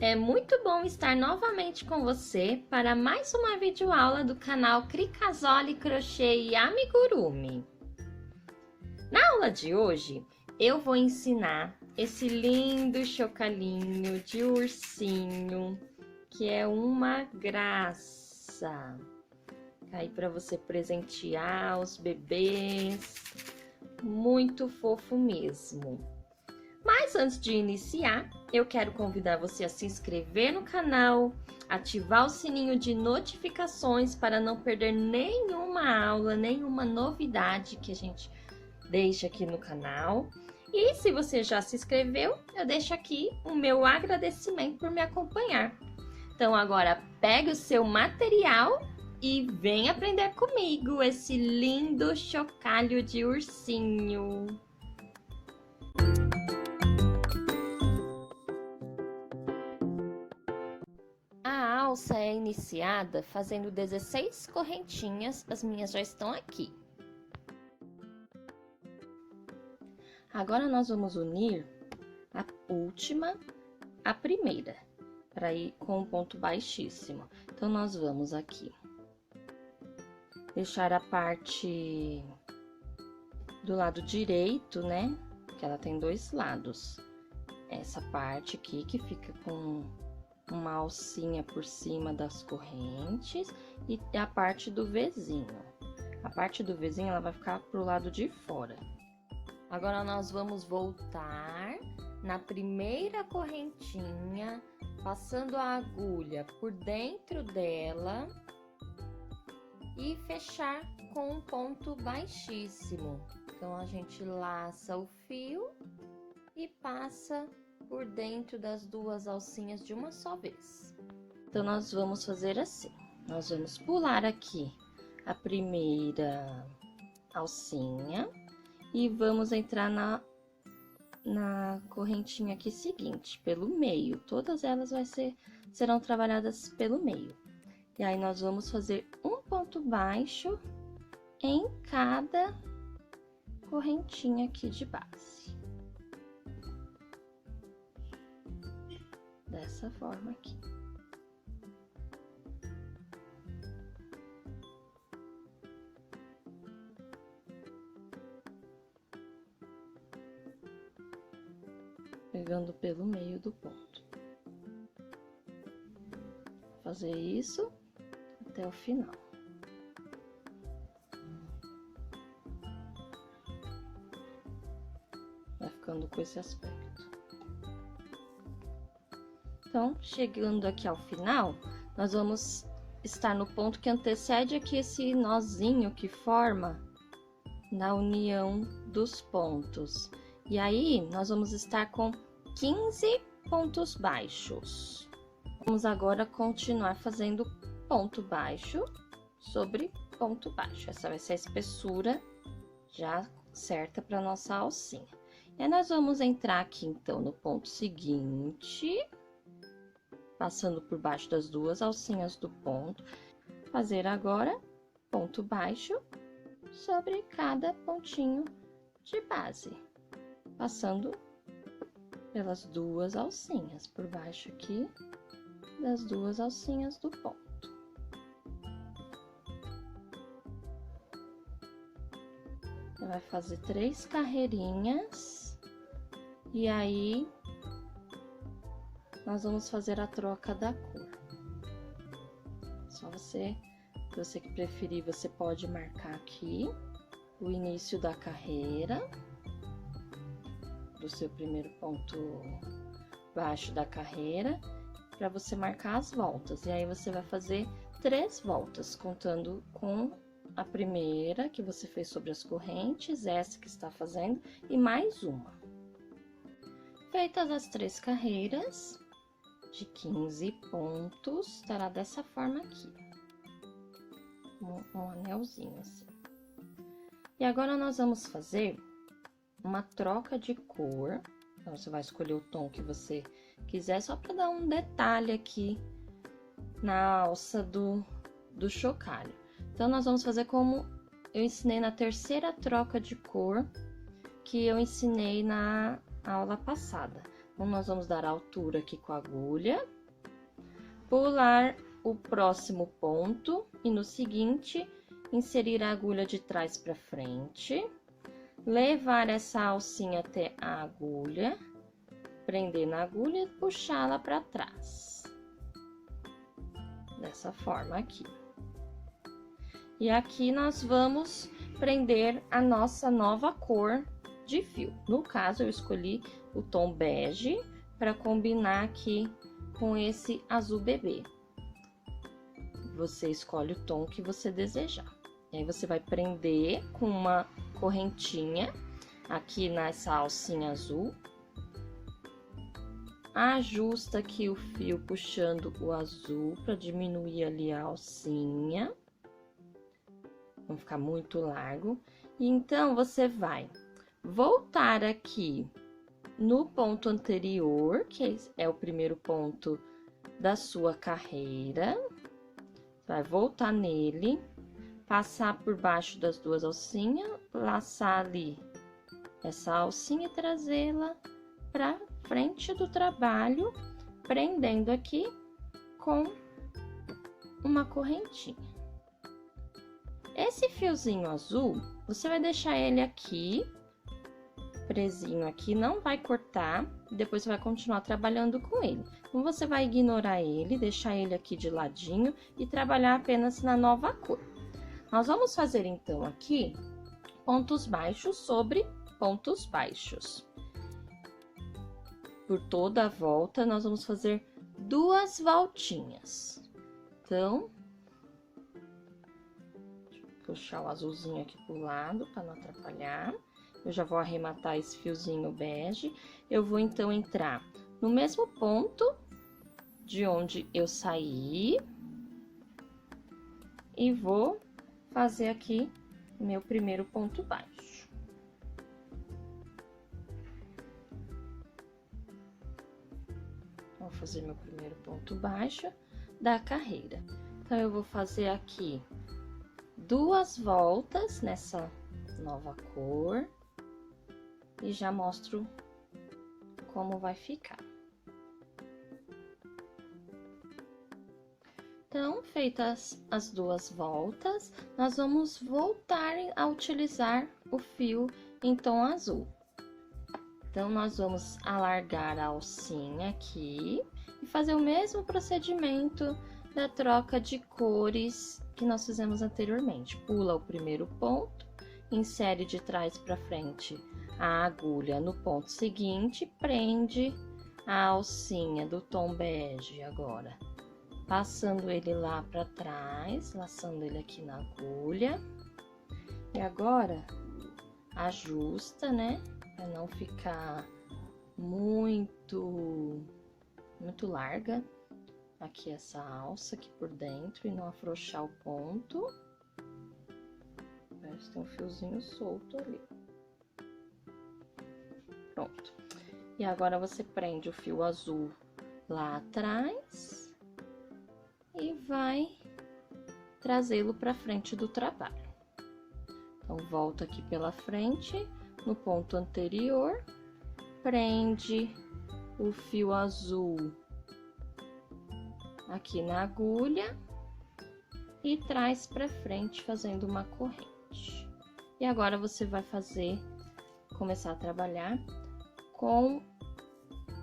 É muito bom estar novamente com você para mais uma videoaula do canal Cricasoli Crochê e Amigurumi. Na aula de hoje, eu vou ensinar esse lindo chocalhinho de ursinho, que é uma graça. Aí para você presentear os bebês, muito fofo mesmo. Mas antes de iniciar, eu quero convidar você a se inscrever no canal, ativar o sininho de notificações para não perder nenhuma aula, nenhuma novidade que a gente deixa aqui no canal. E se você já se inscreveu, eu deixo aqui o meu agradecimento por me acompanhar. Então agora pegue o seu material e vem aprender comigo esse lindo chocalho de ursinho. A alça é iniciada fazendo 16 correntinhas, as minhas já estão aqui. Agora nós vamos unir a última à primeira, para ir com um ponto baixíssimo. Então, nós vamos aqui deixar a parte do lado direito, né? Que ela tem dois lados. Essa parte aqui que fica com uma alcinha por cima das correntes e a parte do Vzinho. A parte do Vzinho ela vai ficar pro lado de fora. Agora nós vamos voltar na primeira correntinha, passando a agulha por dentro dela e fechar com um ponto baixíssimo. Então a gente laça o fio e passa por dentro das duas alcinhas de uma só vez. Então, nós vamos fazer assim. Nós vamos pular aqui a primeira alcinha e vamos entrar na correntinha aqui seguinte, pelo meio. Todas elas serão trabalhadas pelo meio. E aí, nós vamos fazer um ponto baixo em cada correntinha aqui de base. Dessa forma aqui. Pegando pelo meio do ponto. Vou fazer isso até o final. Vai ficando com esse aspecto. Então, chegando aqui ao final, nós vamos estar no ponto que antecede aqui esse nozinho que forma na união dos pontos. E aí, nós vamos estar com 15 pontos baixos. Vamos agora continuar fazendo ponto baixo sobre ponto baixo. Essa vai ser a espessura já certa para nossa alcinha. E aí, nós vamos entrar aqui, então, no ponto seguinte, passando por baixo das duas alcinhas do ponto, fazer agora ponto baixo sobre cada pontinho de base, passando pelas duas alcinhas, por baixo aqui das duas alcinhas do ponto. Você vai fazer 3 carreirinhas e aí nós vamos fazer a troca da cor. Só se você que preferir, você pode marcar aqui o início da carreira, do seu primeiro ponto baixo da carreira, para você marcar as voltas. E aí, você vai fazer 3 voltas, contando com a primeira que você fez sobre as correntes, essa que está fazendo, e mais uma. Feitas as 3 carreiras de 15 pontos, estará dessa forma aqui, um anelzinho assim. E agora nós vamos fazer uma troca de cor. Então, você vai escolher o tom que você quiser, só para dar um detalhe aqui na alça do chocalho. Então, nós vamos fazer como eu ensinei na terceira troca de cor que eu ensinei na aula passada. Então, nós vamos dar a altura aqui com a agulha pular o próximo ponto e no seguinte, inserir a agulha de trás para frente, levar essa alcinha até a agulha, prender na agulha e puxá-la para trás. Dessa forma aqui. E aqui nós vamos prender a nossa nova cor de fio. No caso, eu escolhi o tom bege para combinar aqui com esse azul bebê. Você escolhe o tom que você desejar. E aí, você vai prender com uma correntinha aqui nessa alcinha azul. Ajusta aqui o fio puxando o azul para diminuir ali a alcinha. Não ficar muito largo. E então, você vai voltar aqui no ponto anterior, que é o primeiro ponto da sua carreira. Vai voltar nele, passar por baixo das duas alcinhas, laçar ali essa alcinha e trazê-la para frente do trabalho, prendendo aqui com uma correntinha. Esse fiozinho azul, você vai deixar ele aqui, presinho aqui, não vai cortar, depois você vai continuar trabalhando com ele. Então, você vai ignorar ele, deixar ele aqui de ladinho e trabalhar apenas na nova cor. Nós vamos fazer, então, aqui, pontos baixos sobre pontos baixos. Por toda a volta, nós vamos fazer 2 voltinhas. Então, puxar o azulzinho aqui pro lado, para não atrapalhar. Eu já vou arrematar esse fiozinho bege. Eu vou, então, entrar no mesmo ponto de onde eu saí. E vou fazer aqui meu primeiro ponto baixo. Vou fazer meu primeiro ponto baixo da carreira. Então, eu vou fazer aqui 2 voltas nessa nova cor e já mostro como vai ficar. Então, feitas as 2 voltas, nós vamos voltar a utilizar o fio em tom azul. Então, nós vamos alargar a alcinha aqui e fazer o mesmo procedimento da troca de cores que nós fizemos anteriormente. Pula o primeiro ponto, insere de trás para frente a agulha no ponto seguinte, prende a alcinha do tom bege agora, passando ele lá para trás, laçando ele aqui na agulha. E agora, ajusta, né? Para não ficar muito larga aqui essa alça aqui por dentro e não afrouxar o ponto. Parece que tem um fiozinho solto ali. Pronto. E agora, você prende o fio azul lá atrás e vai trazê-lo para frente do trabalho. Então, volta aqui pela frente, no ponto anterior, prende o fio azul aqui na agulha e traz para frente fazendo uma corrente. E agora, você vai começar a trabalhar com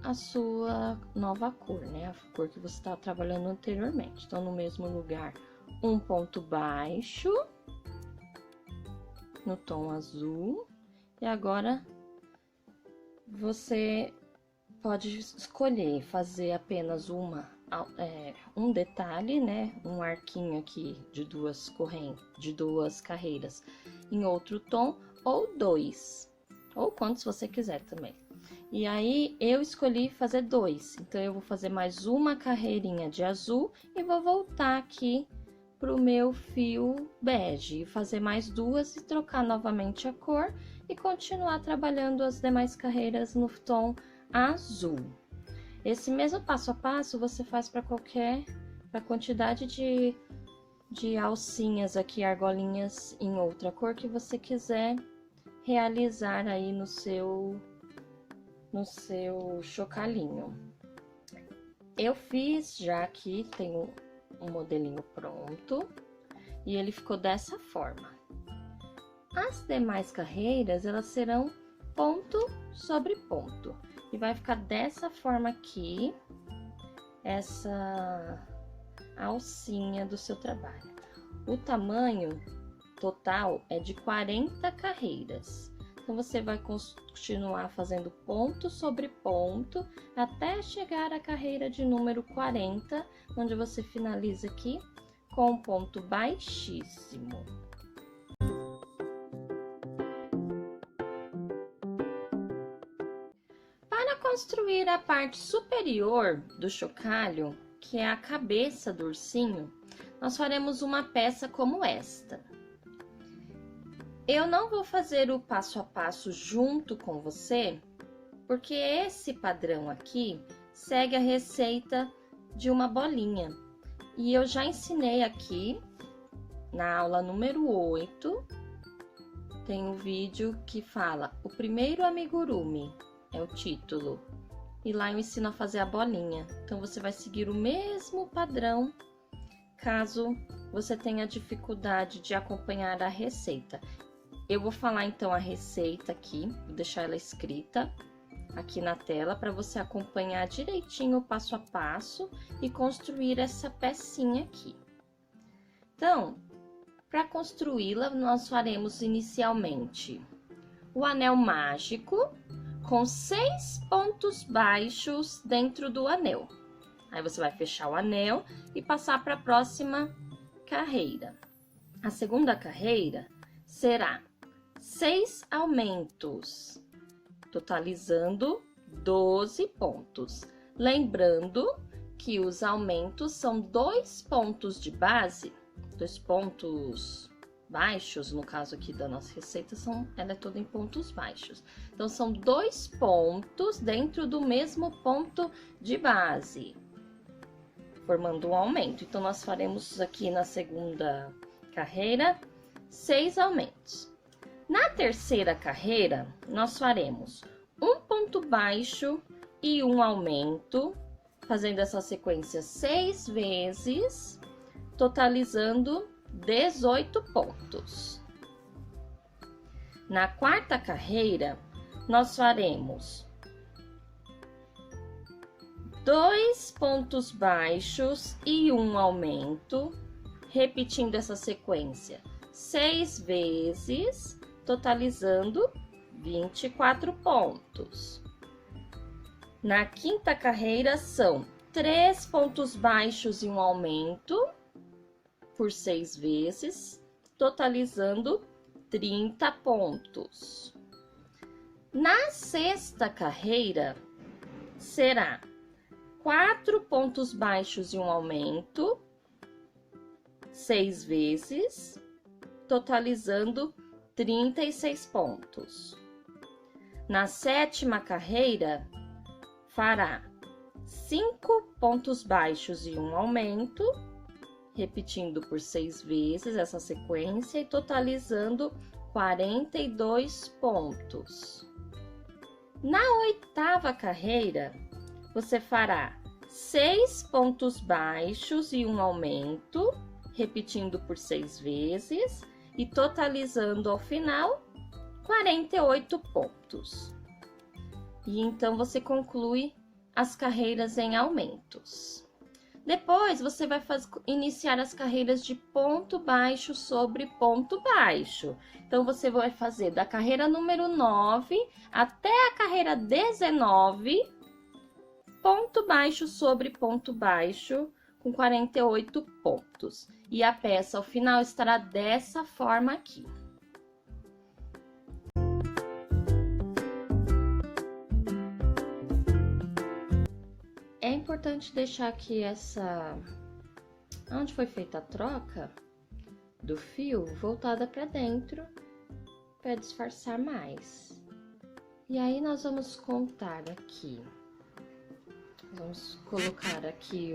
a sua nova cor, né? A cor que você está trabalhando anteriormente. Então, no mesmo lugar, um ponto baixo no tom azul. E agora, você pode escolher fazer apenas um detalhe, né? Um arquinho aqui de 2 correntes, de 2 carreiras em outro tom, ou 2, ou quantos você quiser também. E aí, eu escolhi fazer 2, então eu vou fazer mais uma carreirinha de azul e vou voltar aqui pro meu fio bege, fazer mais 2 e trocar novamente a cor e continuar trabalhando as demais carreiras no tom azul. Esse mesmo passo a passo você faz para quantidade de alcinhas aqui, argolinhas em outra cor que você quiser realizar aí no seu chocalhinho. Eu fiz já aqui, tem um modelinho pronto, e ele ficou dessa forma. As demais carreiras, elas serão ponto sobre ponto, e vai ficar dessa forma aqui, essa alcinha do seu trabalho. O tamanho total é de 40 carreiras. Então, você vai continuar fazendo ponto sobre ponto até chegar à carreira de número 40, onde você finaliza aqui com um ponto baixíssimo. Para construir a parte superior do chocalho, que é a cabeça do ursinho, nós faremos uma peça como esta. Eu não vou fazer o passo a passo junto com você, porque esse padrão aqui segue a receita de uma bolinha. E eu já ensinei aqui, na aula número 8, tem um vídeo que fala o primeiro amigurumi, é o título. E lá eu ensino a fazer a bolinha. Então, você vai seguir o mesmo padrão, caso você tenha dificuldade de acompanhar a receita. Eu vou falar então a receita aqui, vou deixar ela escrita aqui na tela para você acompanhar direitinho o passo a passo e construir essa pecinha aqui. Então, para construí-la, nós faremos inicialmente o anel mágico com 6 pontos baixos dentro do anel. Aí você vai fechar o anel e passar para a próxima carreira. A segunda carreira será 6 aumentos, totalizando 12 pontos. Lembrando que os aumentos são 2 pontos de base, 2 pontos baixos, no caso aqui da nossa receita, ela é toda em pontos baixos. Então, são 2 pontos dentro do mesmo ponto de base, formando um aumento. Então, nós faremos aqui na segunda carreira 6 aumentos. Na terceira carreira, nós faremos um ponto baixo e um aumento, fazendo essa sequência 6 vezes, totalizando 18 pontos. Na quarta carreira, nós faremos 2 pontos baixos e um aumento, repetindo essa sequência 6 vezes, totalizando 24 pontos. Na quinta carreira, são 3 pontos baixos e um aumento, por 6 vezes, totalizando 30 pontos. Na sexta carreira, será 4 pontos baixos e um aumento, 6 vezes, totalizando 36 pontos. Na sétima carreira, fará 5 pontos baixos e um aumento, repetindo por 6 vezes essa sequência e totalizando 42 pontos. Na oitava carreira, você fará 6 pontos baixos e um aumento, repetindo por 6 vezes e totalizando ao final 48 pontos. E então você conclui as carreiras em aumentos. Depois, você vai iniciar as carreiras de ponto baixo sobre ponto baixo. Então, você vai fazer da carreira número 9 até a carreira 19, ponto baixo sobre ponto baixo, com 48 pontos. E a peça, ao final, estará dessa forma aqui. É importante deixar aqui onde foi feita a troca do fio, voltada para dentro, para disfarçar mais. E aí, nós vamos contar aqui. Vamos colocar aqui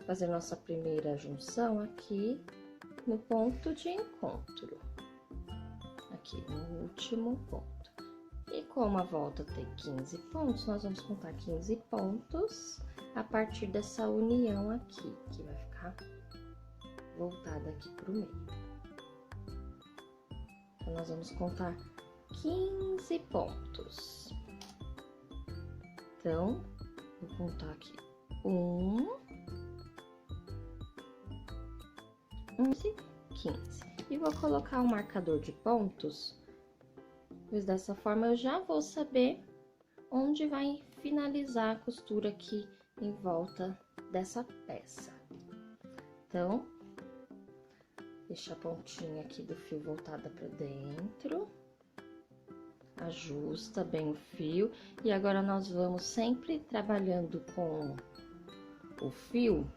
fazer nossa primeira junção aqui no ponto de encontro. Aqui, no último ponto. E como a volta tem 15 pontos, nós vamos contar 15 pontos a partir dessa união aqui, que vai ficar voltada aqui pro meio. Então, nós vamos contar 15 pontos. Então, vou contar aqui 11, 15. E vou colocar um marcador de pontos, pois dessa forma eu já vou saber onde vai finalizar a costura aqui em volta dessa peça. Então, deixa a pontinha aqui do fio voltada para dentro, ajusta bem o fio, e agora nós vamos sempre trabalhando com o fio,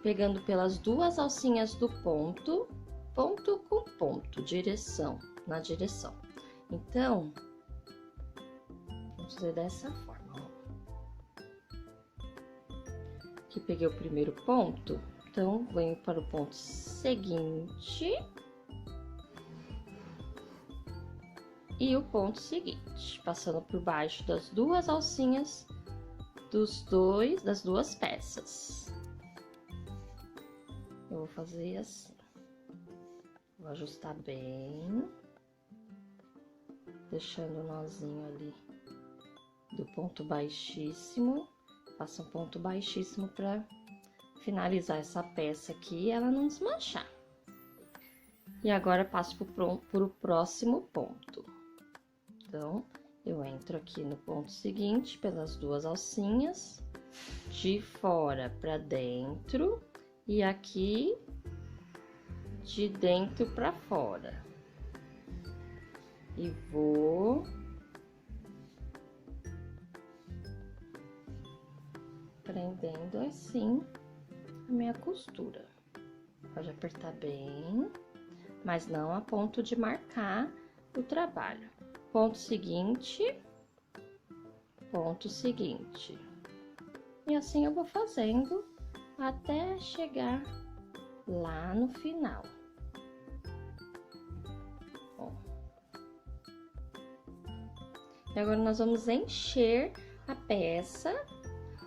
pegando pelas duas alcinhas do ponto, ponto com ponto, na direção. Então, vamos fazer dessa forma. Aqui peguei o primeiro ponto, então venho para o ponto seguinte e o ponto seguinte, passando por baixo das duas alcinhas das duas peças. Eu vou fazer assim, vou ajustar bem, deixando o nozinho ali do ponto baixíssimo. Faça um ponto baixíssimo para finalizar essa peça aqui e ela não desmanchar. E agora passo pro próximo ponto. Então, eu entro aqui no ponto seguinte pelas duas alcinhas, de fora para dentro e aqui de dentro para fora. E vou prendendo assim a minha costura. Pode apertar bem, mas não a ponto de marcar o trabalho. Ponto seguinte, ponto seguinte. E assim eu vou fazendo até chegar lá no final. Ó. E agora nós vamos encher a peça,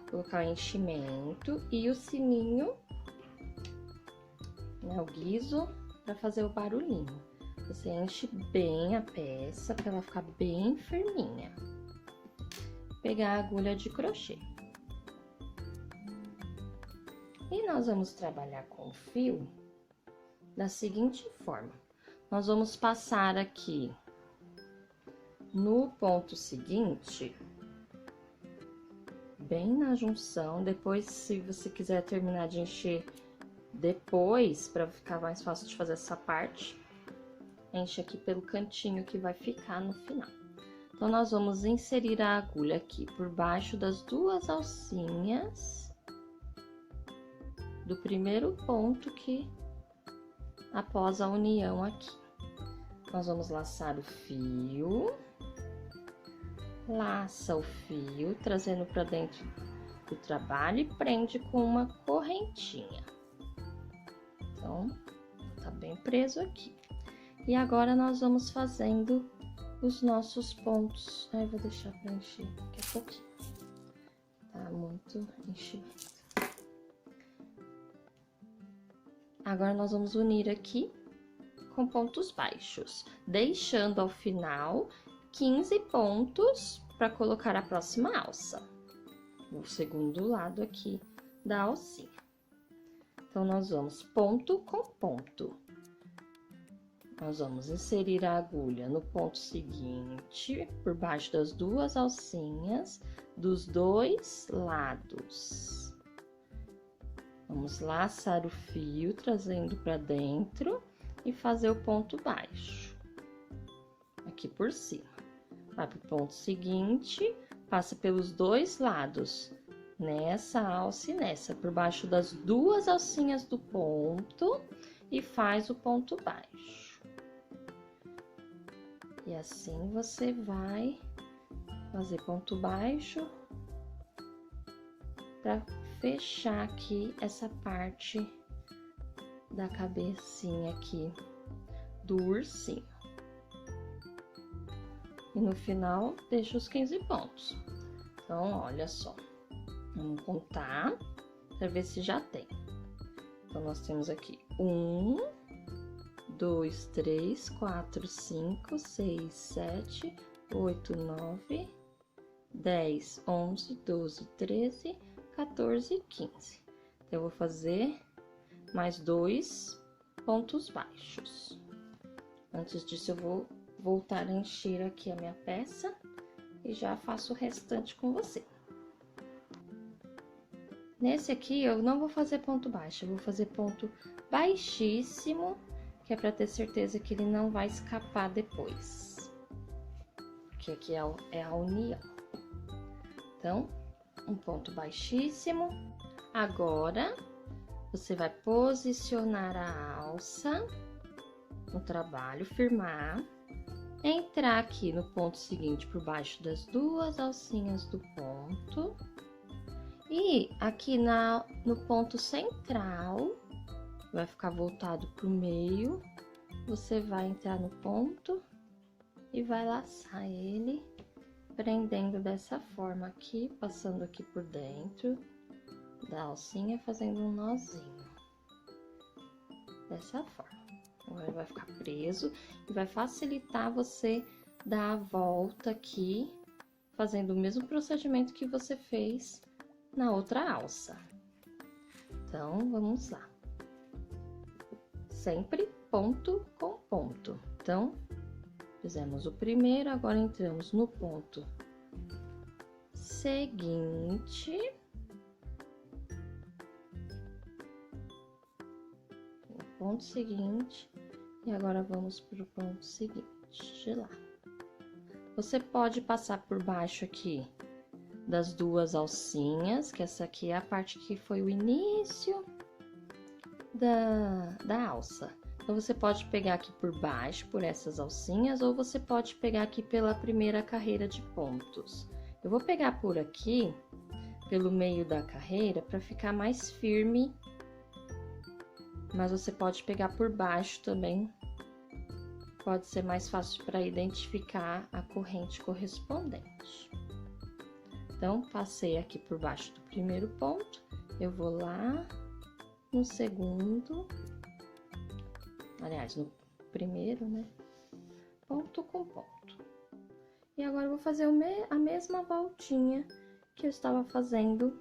colocar o enchimento e o sininho, né, o guiso, para fazer o barulhinho. Você enche bem a peça para ela ficar bem firminha. Pegar a agulha de crochê. E nós vamos trabalhar com o fio da seguinte forma. Nós vamos passar aqui no ponto seguinte, bem na junção. Depois, se você quiser terminar de encher depois, para ficar mais fácil de fazer essa parte, enche aqui pelo cantinho que vai ficar no final. Então, nós vamos inserir a agulha aqui por baixo das duas alcinhas do primeiro ponto que após a união aqui. Nós vamos laçar o fio, laça o fio, trazendo para dentro do trabalho e prende com uma correntinha. Então, tá bem preso aqui. E agora nós vamos fazendo os nossos pontos. Ai, vou deixar para encher daqui a pouquinho. Tá muito enchimento. Agora nós vamos unir aqui com pontos baixos, deixando ao final 15 pontos para colocar a próxima alça, o segundo lado aqui da alcinha. Então, nós vamos ponto com ponto. Nós vamos inserir a agulha no ponto seguinte, por baixo das duas alcinhas, dos dois lados. Vamos laçar o fio, trazendo para dentro e fazer o ponto baixo, aqui por cima. Vai pro ponto seguinte, passa pelos dois lados, nessa alça e nessa, por baixo das duas alcinhas do ponto e faz o ponto baixo. E assim você vai fazer ponto baixo para fechar aqui essa parte da cabecinha aqui do ursinho. e no final deixa os 15 pontos. Então, olha só, vamos contar para ver se já tem. Então, nós temos aqui 1, 2, 3, 4, 5, 6, 7, 8, 9, 10, 11, 12, 13, 14, 15. Então, eu vou fazer mais 2 pontos baixos. Antes disso, eu vou voltar a encher aqui a minha peça e já faço o restante com você. Nesse aqui, eu não vou fazer ponto baixo, eu vou fazer ponto baixíssimo, que é para ter certeza que ele não vai escapar depois. Porque aqui é a união. Então, um ponto baixíssimo. Agora, você vai posicionar a alça no trabalho, firmar, entrar aqui no ponto seguinte por baixo das 2 alcinhas do ponto e aqui no ponto central, vai ficar voltado pro meio, você vai entrar no ponto e vai laçar ele, prendendo dessa forma aqui, passando aqui por dentro da alcinha, fazendo um nozinho, dessa forma. Agora vai ficar preso e vai facilitar você dar a volta aqui, fazendo o mesmo procedimento que você fez na outra alça. Então, vamos lá. Sempre ponto com ponto. Então, fizemos o primeiro, agora entramos no ponto seguinte. Ponto seguinte, e agora vamos para o ponto seguinte de lá. Você pode passar por baixo aqui das 2 alcinhas, que essa aqui é a parte que foi o início da alça. Então, você pode pegar aqui por baixo, por essas alcinhas, ou você pode pegar aqui pela primeira carreira de pontos. Eu vou pegar por aqui, pelo meio da carreira, para ficar mais firme. Mas você pode pegar por baixo também, pode ser mais fácil para identificar a corrente correspondente. Então, passei aqui por baixo do primeiro ponto, eu vou lá no segundo, aliás, no primeiro, né? Ponto com ponto. E agora eu vou fazer a mesma voltinha que eu estava fazendo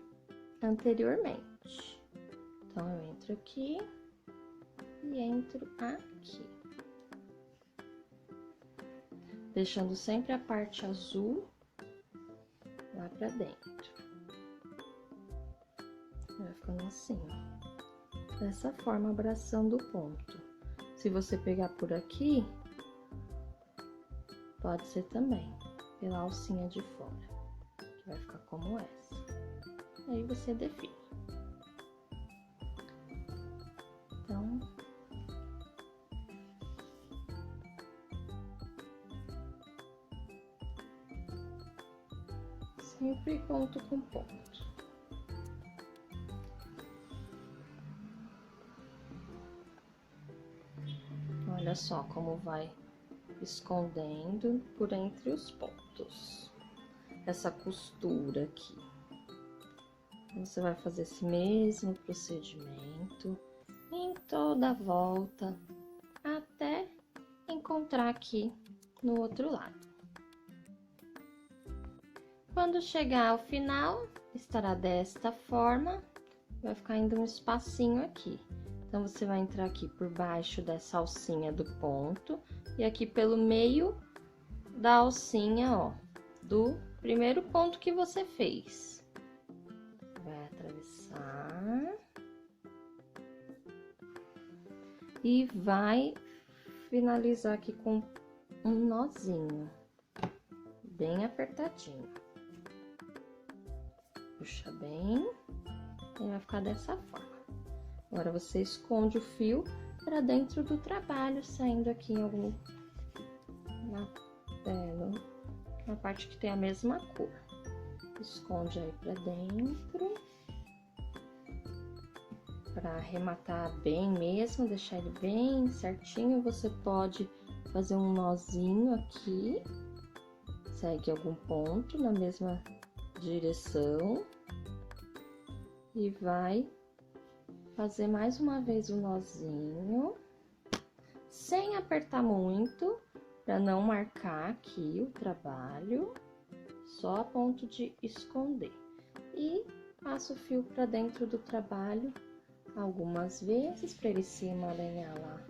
anteriormente. Então, eu entro aqui e entro aqui, deixando sempre a parte azul lá pra dentro. Vai ficando assim, ó, dessa forma, abraçando o ponto. Se você pegar por aqui, pode ser também pela alcinha de fora, que vai ficar como essa. Aí você define. Então, sempre ponto com ponto. Olha só como vai escondendo por entre os pontos. Essa costura aqui. Você vai fazer esse mesmo procedimento em toda a volta até encontrar aqui no outro lado. Quando chegar ao final, estará desta forma, vai ficar ainda um espacinho aqui. Então, você vai entrar aqui por baixo dessa alcinha do ponto e aqui pelo meio da alcinha, ó, do primeiro ponto que você fez. Vai atravessar e vai finalizar aqui com um nozinho bem apertadinho. Puxa bem e vai ficar dessa forma. Agora, você esconde o fio para dentro do trabalho, saindo aqui em algum na parte que tem a mesma cor. Esconde aí para dentro, para arrematar bem mesmo, deixar ele bem certinho. Você pode fazer um nozinho aqui segue algum ponto na mesma direção e vai fazer mais uma vez o nozinho, sem apertar muito, para não marcar aqui o trabalho, só a ponto de esconder. E passa o fio para dentro do trabalho algumas vezes, para ele se emaranhar lá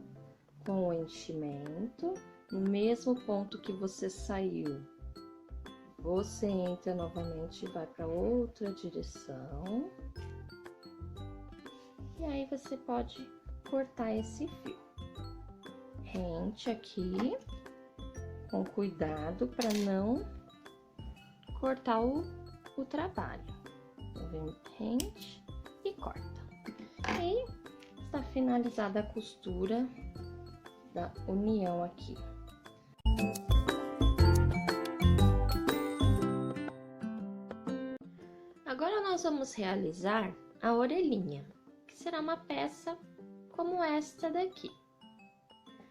com o enchimento. No mesmo ponto que você saiu, você entra novamente e vai para outra direção. E aí, você pode cortar esse fio. Rente aqui, com cuidado para não cortar o trabalho. Então, vem, rente e corta. E está finalizada a costura da união aqui. Agora, nós vamos realizar a orelhinha, que será uma peça como esta daqui.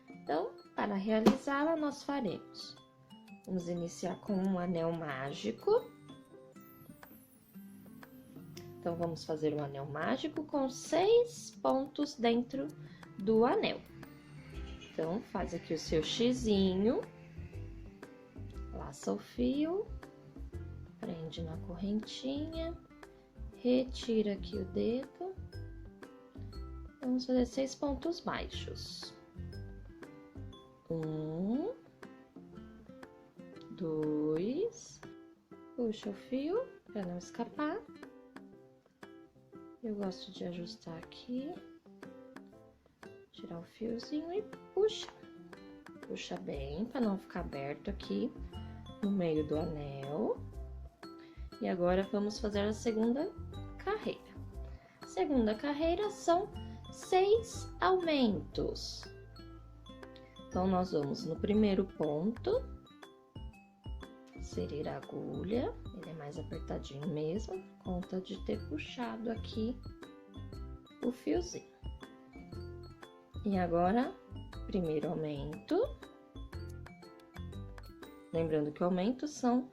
Então, para realizá-la, nós vamos iniciar com um anel mágico. Então, vamos fazer um anel mágico com 6 pontos dentro do anel. Então, faz aqui o seu xizinho, laça o fio, prende na correntinha, retira aqui o dedo. Vamos fazer 6 pontos baixos. 1, 2, puxa o fio para não escapar. Eu gosto de ajustar aqui, tirar o fiozinho e puxa. Puxa bem para não ficar aberto aqui no meio do anel. E agora vamos fazer a segunda carreira. Segunda carreira são 6 aumentos. Então, nós vamos no primeiro ponto, inserir a agulha, ele é mais apertadinho mesmo, conta de ter puxado aqui o fiozinho. E agora, primeiro aumento. Lembrando que o aumento são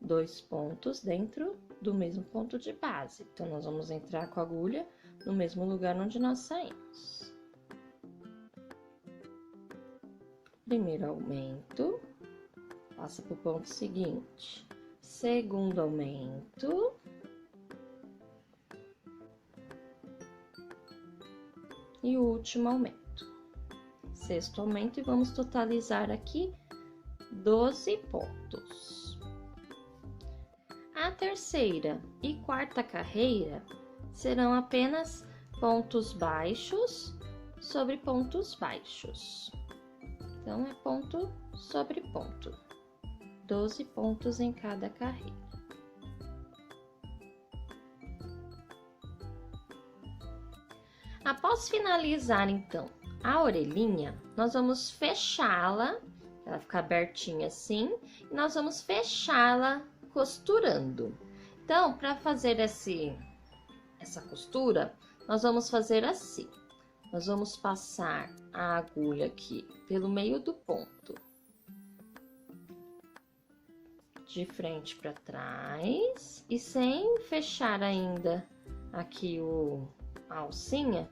2 pontos dentro do mesmo ponto de base. Então, nós vamos entrar com a agulha no mesmo lugar onde nós saímos. Primeiro aumento, passa para o ponto seguinte. Segundo aumento. E o último aumento. Sexto aumento e vamos totalizar aqui 12 pontos. A terceira e quarta carreira serão apenas pontos baixos sobre pontos baixos. Então, é ponto sobre ponto. 12 pontos em cada carreira. Após finalizar, então, a orelhinha, nós vamos fechá-la, ela fica abertinha assim, e nós vamos fechá-la costurando. Então, para fazer essa costura, nós vamos fazer assim. Nós vamos passar a agulha aqui pelo meio do ponto, de frente para trás, e sem fechar ainda aqui a alcinha,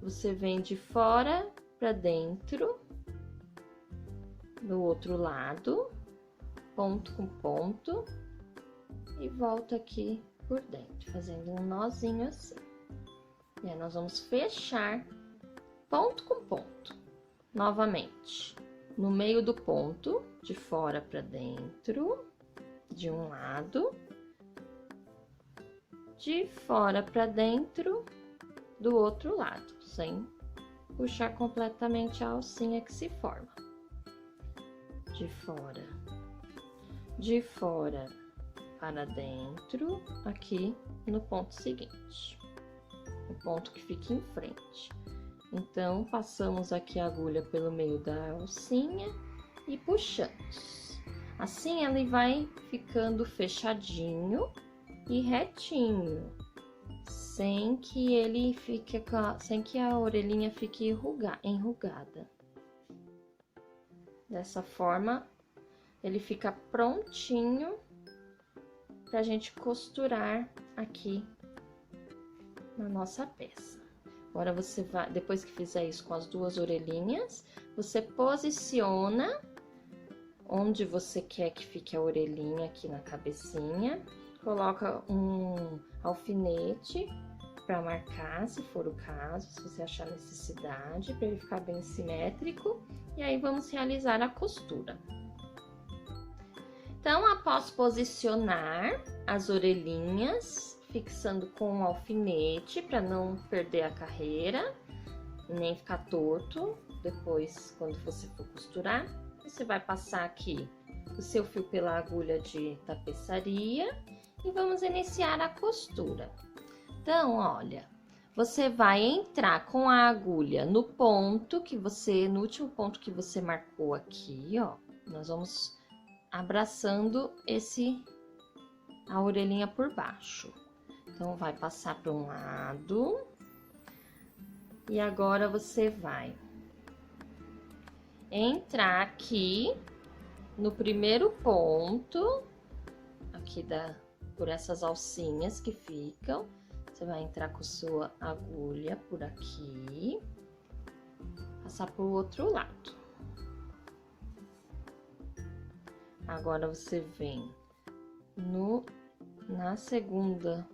você vem de fora para dentro, do outro lado, ponto com ponto, e volta aqui por dentro, fazendo um nozinho assim. E aí, nós vamos fechar ponto com ponto, novamente, no meio do ponto, de fora para dentro, de um lado, de fora para dentro, do outro lado, sem puxar completamente a alcinha que se forma. De fora para dentro, aqui no ponto seguinte, o ponto que fica em frente. Então, passamos aqui a agulha pelo meio da alcinha e puxamos. Assim, ele vai ficando fechadinho e retinho, sem que a orelhinha fique enrugada. Dessa forma, ele fica prontinho pra gente costurar aqui na nossa peça. Agora você vai, depois que fizer isso com as duas orelhinhas, você posiciona onde você quer que fique a orelhinha aqui na cabecinha, coloca um alfinete para marcar, se for o caso, se você achar necessidade, para ele ficar bem simétrico, e aí vamos realizar a costura. Então, após posicionar as orelhinhas, fixando com um alfinete para não perder a carreira, nem ficar torto depois quando você for costurar, você vai passar aqui o seu fio pela agulha de tapeçaria e vamos iniciar a costura. Então, olha, você vai entrar com a agulha no ponto que você, no último ponto que você marcou aqui, ó, nós vamos abraçando a orelhinha por baixo. Então, vai passar para um lado. E agora, você vai entrar aqui no primeiro ponto, aqui por essas alcinhas que ficam. Você vai entrar com sua agulha por aqui, passar pro outro lado. Agora, você vem na segundo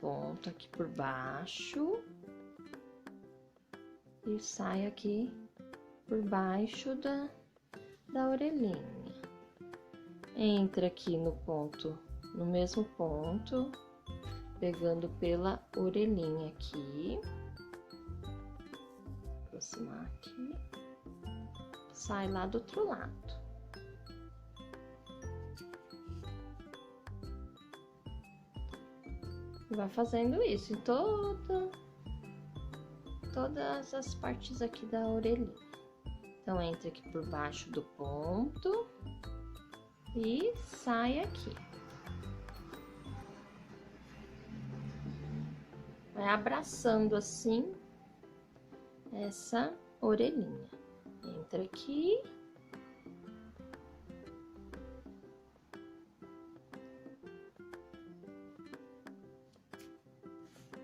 ponto aqui por baixo e sai aqui por baixo da orelhinha. Entra aqui no mesmo ponto, pegando pela orelhinha aqui, aproximar aqui, sai lá do outro lado. Vai fazendo isso em todas as partes aqui da orelhinha. Então, entra aqui por baixo do ponto e sai aqui. Vai abraçando assim essa orelhinha. Entra aqui.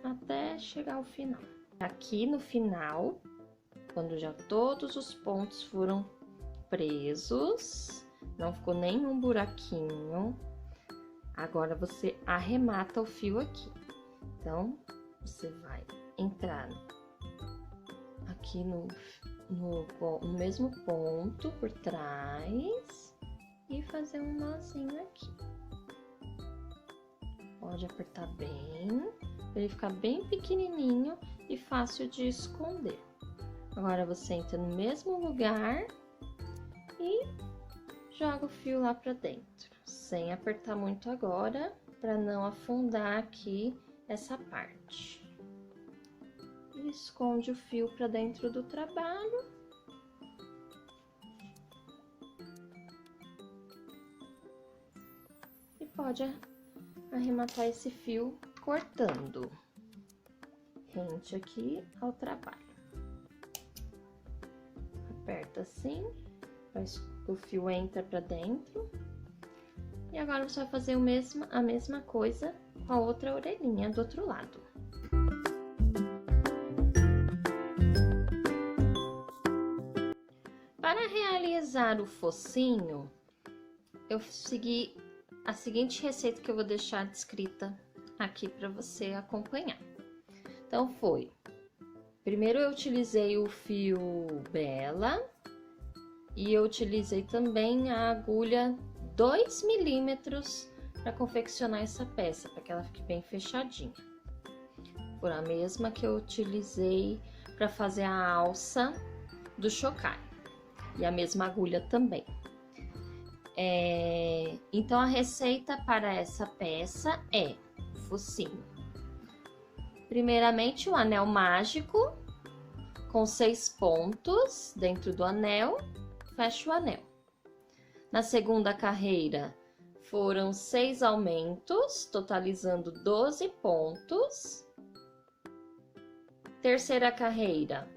Até chegar ao final. Aqui no final, quando já todos os pontos foram presos, não ficou nenhum buraquinho, agora você arremata o fio aqui. Então, você vai entrar aqui no mesmo ponto por trás e fazer um nozinho aqui. Pode apertar bem, para ele ficar bem pequenininho e fácil de esconder. Agora, você entra no mesmo lugar e joga o fio lá pra dentro, sem apertar muito agora, para não afundar aqui essa parte. E esconde o fio pra dentro do trabalho. E pode arrematar esse fio cortando rente aqui ao trabalho. Aperta assim, o fio entra pra dentro. E agora você vai fazer a mesma coisa com a outra orelhinha do outro lado. Para realizar o focinho, eu segui a seguinte receita que eu vou deixar descrita aqui para você acompanhar. Então, primeiro eu utilizei o fio Bela e eu utilizei também a agulha 2 milímetros para confeccionar essa peça, para que ela fique bem fechadinha. Foi a mesma que eu utilizei para fazer a alça do chocalho, e a mesma agulha também. Então, a receita para essa peça é o focinho. Primeiramente, um anel mágico com 6 pontos dentro do anel, fecha o anel. Na segunda carreira, foram 6 aumentos, totalizando 12 pontos. Terceira carreira,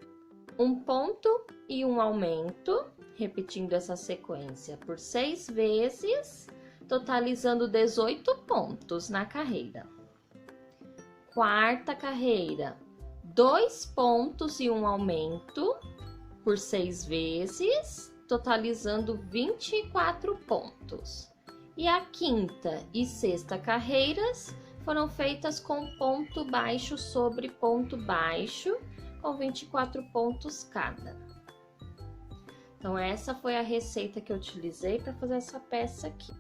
um ponto e um aumento, repetindo essa sequência por 6 vezes, totalizando 18 pontos na carreira. Quarta carreira, 2 pontos e um aumento por 6 vezes, totalizando 24 pontos. E a quinta e sexta carreiras foram feitas com ponto baixo sobre ponto baixo, com 24 pontos cada. Então, essa foi a receita que eu utilizei para fazer essa peça aqui.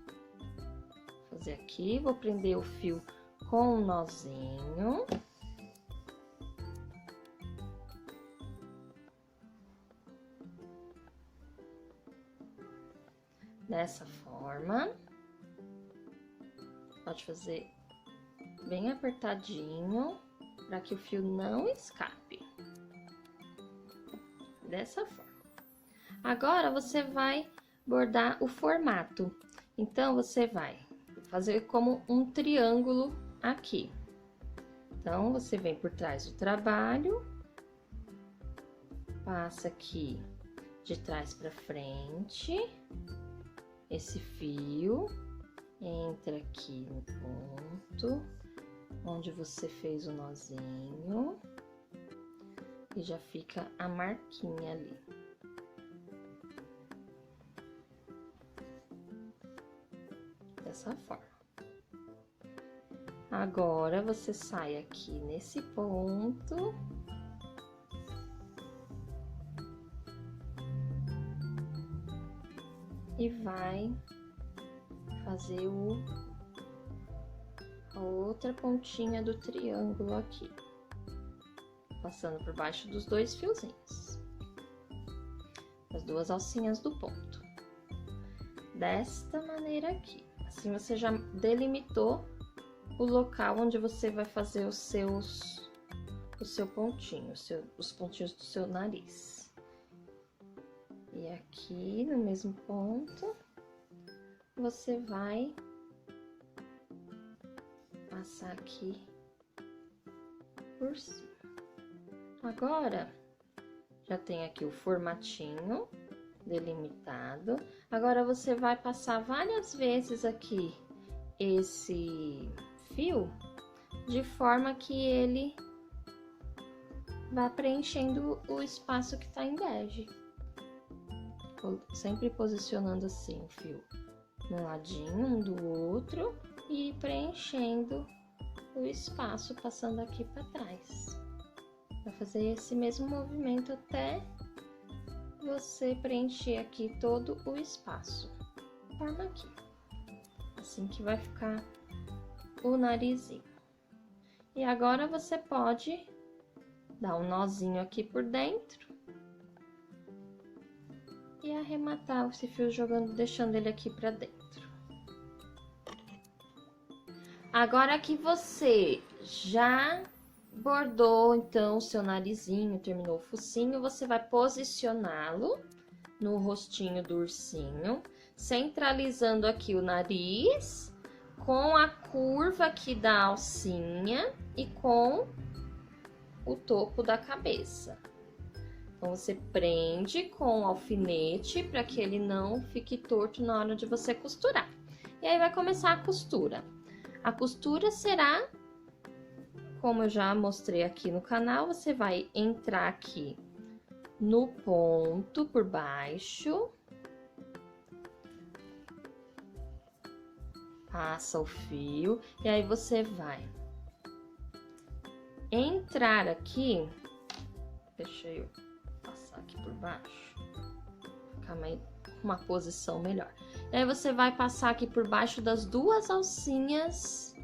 Vou fazer aqui, vou prender o fio com um nozinho. Dessa forma. Pode fazer bem apertadinho, para que o fio não escape. Dessa forma. Agora, você vai bordar o formato. Então, você vai fazer como um triângulo aqui. Então, você vem por trás do trabalho, passa aqui de trás para frente, esse fio, entra aqui no ponto, onde você fez o nozinho, e já fica a marquinha ali. Dessa forma. Agora, você sai aqui nesse ponto. E vai fazer a outra pontinha do triângulo aqui. Passando por baixo dos 2 fiozinhos. As 2 alcinhas do ponto. Desta maneira aqui. Assim, você já delimitou o local onde você vai fazer o seu pontinho, os pontinhos do seu nariz. E aqui, no mesmo ponto, você vai passar aqui por cima. Agora, já tem aqui o formatinho delimitado. Agora, você vai passar várias vezes aqui esse fio, de forma que ele vá preenchendo o espaço que tá em bege. Sempre posicionando assim o fio no ladinho um do outro e preenchendo o espaço, passando aqui para trás. Vai fazer esse mesmo movimento até você preencher aqui todo o espaço. Forma aqui. Assim que vai ficar o narizinho. E agora você pode dar um nozinho aqui por dentro e arrematar esse fio jogando, deixando ele aqui pra dentro. Agora que você já bordou, então, o seu narizinho, terminou o focinho, você vai posicioná-lo no rostinho do ursinho, centralizando aqui o nariz, com a curva aqui da alcinha e com o topo da cabeça. Então, você prende com o alfinete para que ele não fique torto na hora de você costurar. E aí, vai começar a costura. A costura será, como eu já mostrei aqui no canal, você vai entrar aqui no ponto por baixo. Passa o fio e aí você vai entrar aqui, deixa eu passar aqui por baixo, ficar uma posição melhor. E aí você vai passar aqui por baixo das 2 alcinhas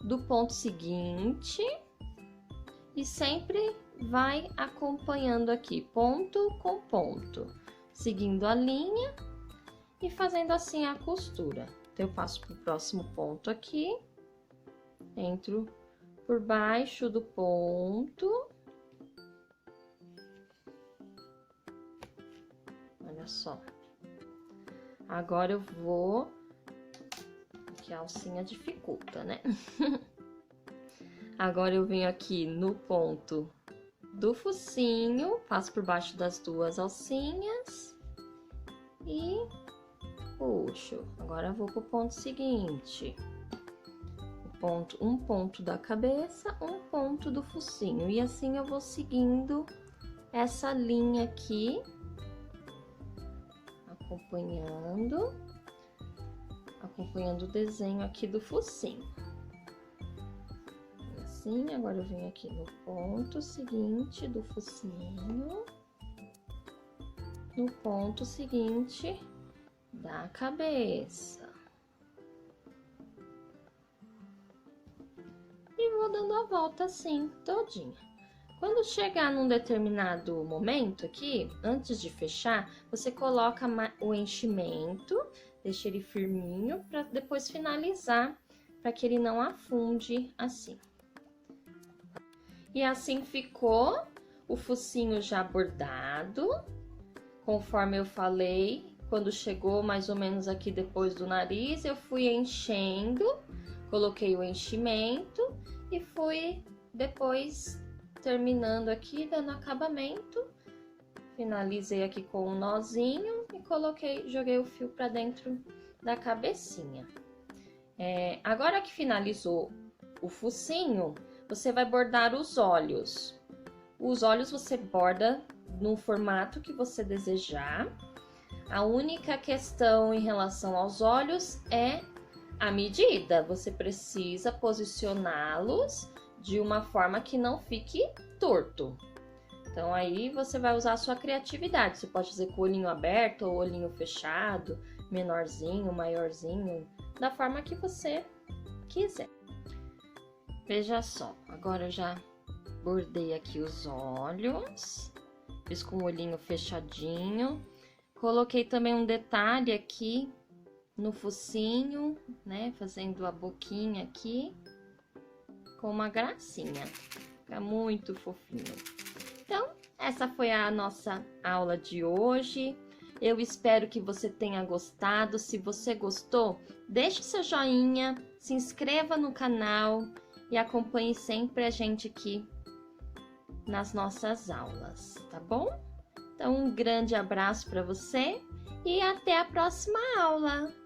do ponto seguinte e sempre vai acompanhando aqui ponto com ponto, seguindo a linha e fazendo assim a costura. Então, eu passo pro próximo ponto aqui, entro por baixo do ponto. Olha só. Agora eu vou, que a alcinha dificulta, né? Agora eu venho aqui no ponto do focinho, passo por baixo das duas alcinhas e puxo. Agora vou pro ponto seguinte. Um ponto da cabeça, um ponto do focinho. E assim eu vou seguindo essa linha aqui, acompanhando o desenho aqui do focinho. Assim, agora eu venho aqui no ponto seguinte do focinho, no ponto seguinte da cabeça. E vou dando a volta assim, todinha. Quando chegar num determinado momento aqui, antes de fechar, você coloca o enchimento, deixa ele firminho, para depois finalizar, para que ele não afunde assim. E assim ficou o focinho já bordado, conforme eu falei, quando chegou mais ou menos aqui depois do nariz, eu fui enchendo, coloquei o enchimento e fui depois terminando aqui, dando acabamento, finalizei aqui com um nozinho e joguei o fio para dentro da cabecinha. Agora que finalizou o focinho, você vai bordar os olhos. Os olhos você borda no formato que você desejar. A única questão em relação aos olhos é a medida. Você precisa posicioná-los de uma forma que não fique torto. Então, aí você vai usar a sua criatividade. Você pode fazer com o olhinho aberto ou olhinho fechado, menorzinho, maiorzinho, da forma que você quiser. Veja só, agora eu já bordei aqui os olhos, fiz com o olhinho fechadinho. Coloquei também um detalhe aqui no focinho, né, fazendo a boquinha aqui, com uma gracinha. Fica muito fofinho. Então, essa foi a nossa aula de hoje. Eu espero que você tenha gostado. Se você gostou, deixe seu joinha, se inscreva no canal e acompanhe sempre a gente aqui nas nossas aulas, tá bom? Então, um grande abraço para você e até a próxima aula!